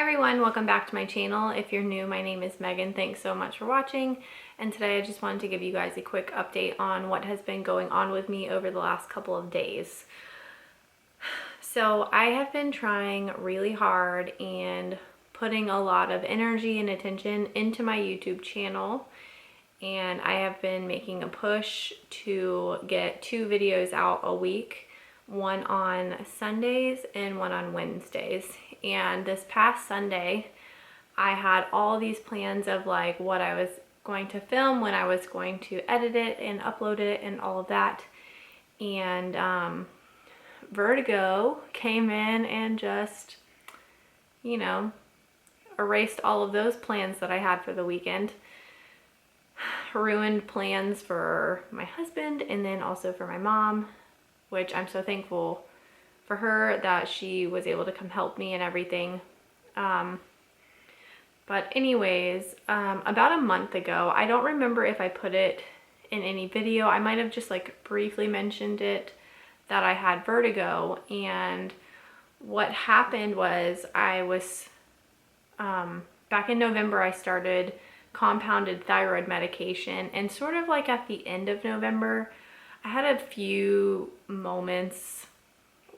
everyone, welcome back to my channel. If you're new, my name is Megan. Thanks so much for watching. And today I just wanted to give you guys a quick update on what has been going on with me over the last couple of days. So I have been trying really hard and putting a lot of energy and attention into my YouTube channel. And I have been making a push to get 2 videos out a week, one on Sundays and one on Wednesdays. And this past Sunday, I had all these plans of like what I was going to film, when I was going to edit it and upload it and all of that. And Vertigo came in and just, erased all of those plans that I had for the weekend. Ruined plans for my husband and then also for my mom, which I'm so thankful for her that she was able to come help me and everything. But anyways, about a month ago, I don't remember if I put it in any video. I might have just like briefly mentioned it, that I had vertigo. And what happened was back in November, I started compounded thyroid medication, and sort of like at the end of November, I had a few moments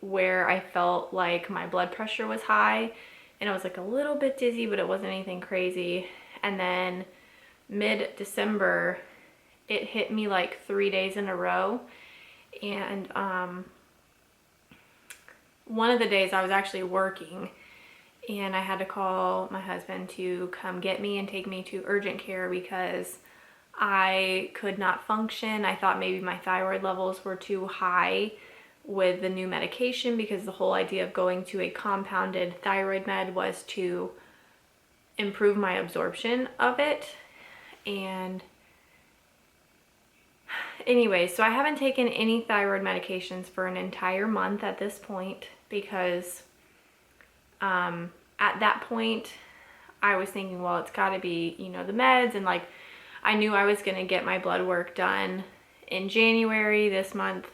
where I felt like my blood pressure was high and I was like a little bit dizzy, but it wasn't anything crazy. And then mid-December, it hit me like 3 days in a row. And one of the days I was actually working and I had to call my husband to come get me and take me to urgent care because I could not function. I thought maybe my thyroid levels were too high with the new medication, because the whole idea of going to a compounded thyroid med was to improve my absorption of it. And anyway, so I haven't taken any thyroid medications for an entire month at this point, because at that point I was thinking, well, it's got to be, the meds, and like I knew I was going to get my blood work done in January this month.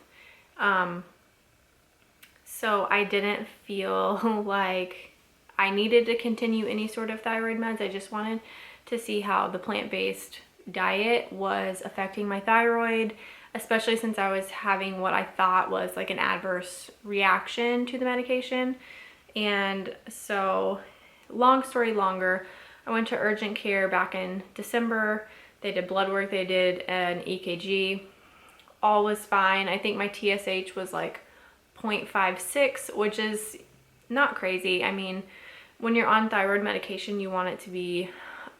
So I didn't feel like I needed to continue any sort of thyroid meds. I just wanted to see how the plant-based diet was affecting my thyroid, especially since I was having what I thought was like an adverse reaction to the medication. And so, long story longer, I went to urgent care back in December. They did blood work, they did an EKG. All was fine. I think my TSH was like 0.56, which is not crazy. I mean, when you're on thyroid medication, you want it to be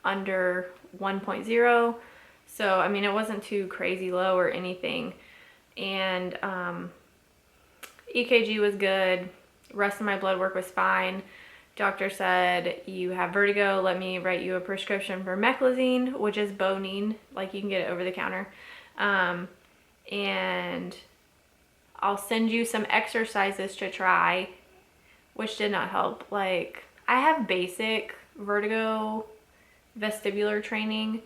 under 1.0. So, I mean, it wasn't too crazy low or anything. And EKG was good. Rest of my blood work was fine. Doctor said, you have vertigo, let me write you a prescription for meclizine, which is Bonine, like you can get it over the counter. And I'll send you some exercises to try, which did not help. Like, I have basic vertigo vestibular training.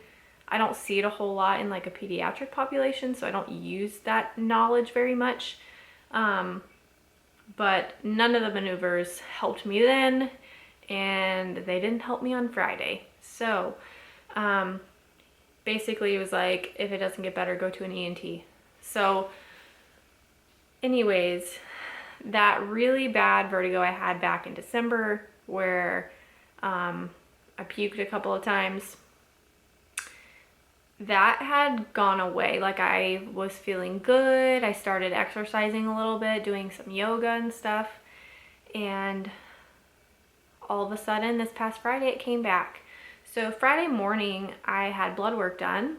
I don't see it a whole lot in like a pediatric population, so I don't use that knowledge very much. But none of the maneuvers helped me then, and they didn't help me on Friday. So basically it was like, if it doesn't get better, go to an ENT. So anyways, that really bad vertigo I had back in December, where I puked a couple of times, that had gone away. Like, I was feeling good. I started exercising a little bit, doing some yoga and stuff. And all of a sudden, this past Friday, it came back. So Friday morning, I had blood work done,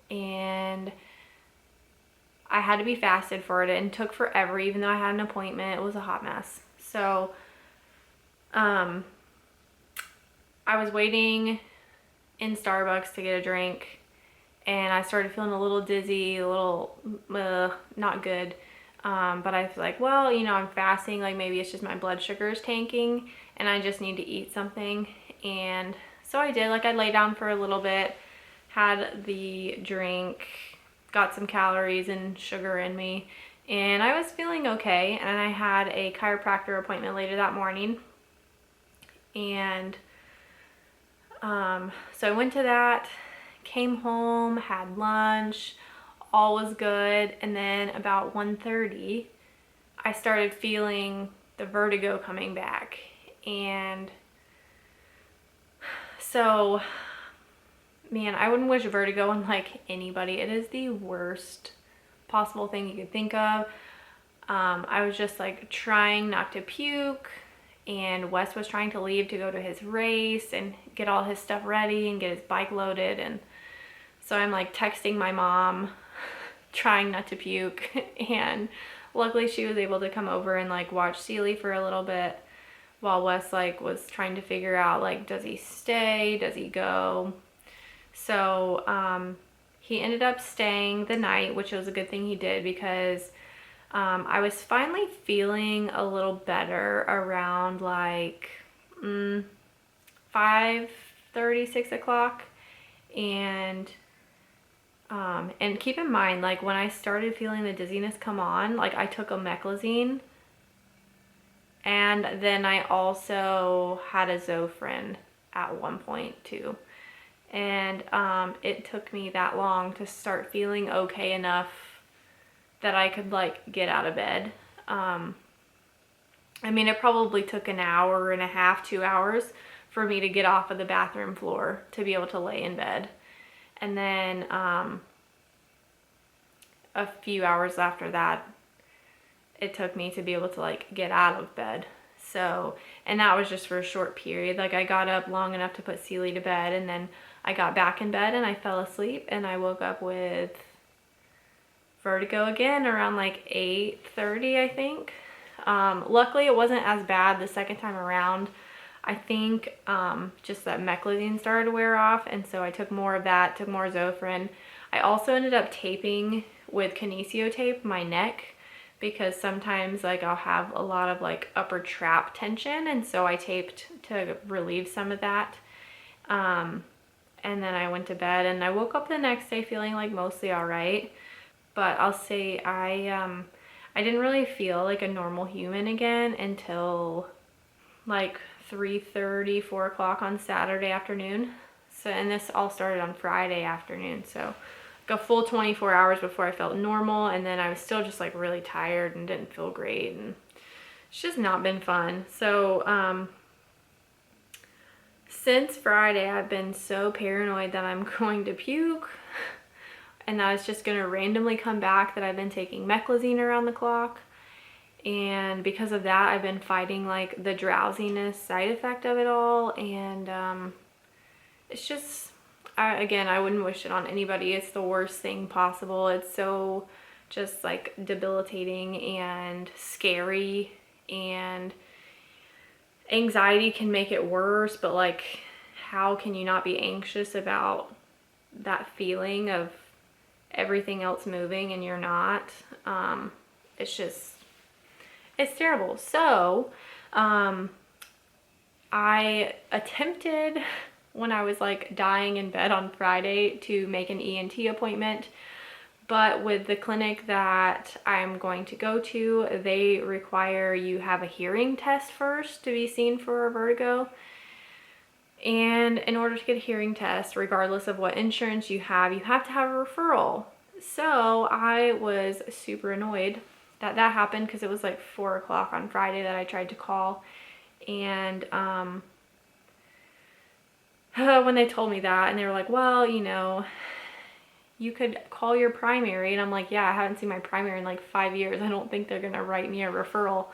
and I had to be fasted for it, and took forever, even though I had an appointment. It was a hot mess. So I was waiting in Starbucks to get a drink, and I started feeling a little dizzy, a little not good. But I was like, well, I'm fasting, like maybe it's just my blood sugar is tanking and I just need to eat something. And so I did. Like, I lay down for a little bit, had the drink, got some calories and sugar in me, and I was feeling okay. And I had a chiropractor appointment later that morning. And so I went to that, came home, had lunch, all was good. And then about 1:30, I started feeling the vertigo coming back. And so, man, I wouldn't wish vertigo on like anybody. It is the worst possible thing you could think of. I was just like trying not to puke, and Wes was trying to leave to go to his race and get all his stuff ready and get his bike loaded. And so I'm like texting my mom, trying not to puke. And luckily she was able to come over and like watch Sealy for a little bit while Wes like was trying to figure out like, does he stay? Does he go? So he ended up staying the night, which was a good thing he did, because I was finally feeling a little better around like 5:30, 6 o'clock. And keep in mind, like when I started feeling the dizziness come on, like I took a meclizine, and then I also had a Zofran at one point too. And it took me that long to start feeling okay enough that I could like get out of bed. I mean, it probably took an hour and a half, 2 hours for me to get off of the bathroom floor to be able to lay in bed. And then a few hours after that, it took me to be able to like get out of bed. So, and that was just for a short period. Like I got up long enough to put Sealy to bed, and then I got back in bed and I fell asleep, and I woke up with vertigo again around like 8:30, I think. Luckily it wasn't as bad the second time around. I think just that meclizine started to wear off, and so I took more of that, took more Zofran. I also ended up taping with kinesio tape my neck, because sometimes like I'll have a lot of like upper trap tension, and so I taped to relieve some of that. And then I went to bed, and I woke up the next day feeling like mostly all right. But I'll say I didn't really feel like a normal human again until like 3:30, 4 o'clock on Saturday afternoon. So, and this all started on Friday afternoon. So like a full 24 hours before I felt normal, and then I was still just like really tired and didn't feel great, and it's just not been fun. So since Friday, I've been so paranoid that I'm going to puke, and that it's just going to randomly come back, that I've been taking meclizine around the clock. And because of that, I've been fighting like the drowsiness side effect of it all. And it's just, I wouldn't wish it on anybody. It's the worst thing possible. It's so just like debilitating and scary, and anxiety can make it worse. But like, how can you not be anxious about that feeling of everything else moving and you're not? It's terrible. So I attempted, when I was like dying in bed on Friday, to make an ENT appointment, but with the clinic that I'm going to go to, they require you have a hearing test first to be seen for vertigo. And in order to get a hearing test, regardless of what insurance you have to have a referral. So I was super annoyed that happened, because it was like 4 o'clock on Friday that I tried to call. And when they told me that, and they were like, well, you know, you could call your primary. And I'm like, yeah, I haven't seen my primary in like 5 years. I don't think they're going to write me a referral.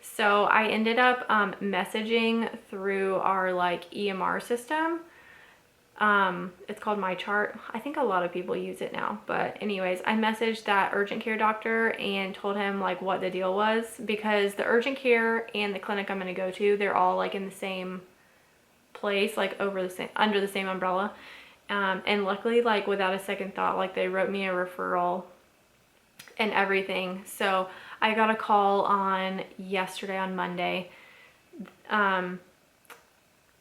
So I ended up messaging through our like EMR system. It's called My Chart. I think a lot of people use it now. But anyways, I messaged that urgent care doctor and told him like what the deal was, because the urgent care and the clinic I'm going to go to, they're all like in the same place, like under the same umbrella. And luckily, like without a second thought, like they wrote me a referral and everything. So I got a call on Monday,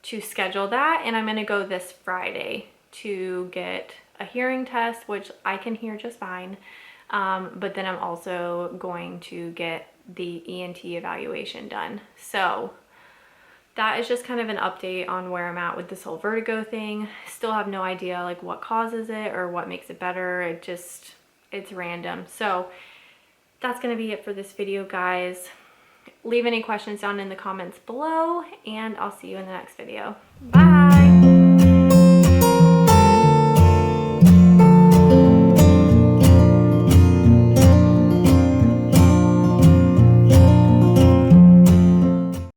to schedule that, and I'm going to go this Friday to get a hearing test, which I can hear just fine. But then I'm also going to get the ENT evaluation done. So that is just kind of an update on where I'm at with this whole vertigo thing. Still have no idea like what causes it or what makes it better. It's random. So that's going to be it for this video, guys. Leave any questions down in the comments below, and I'll see you in the next video. Bye.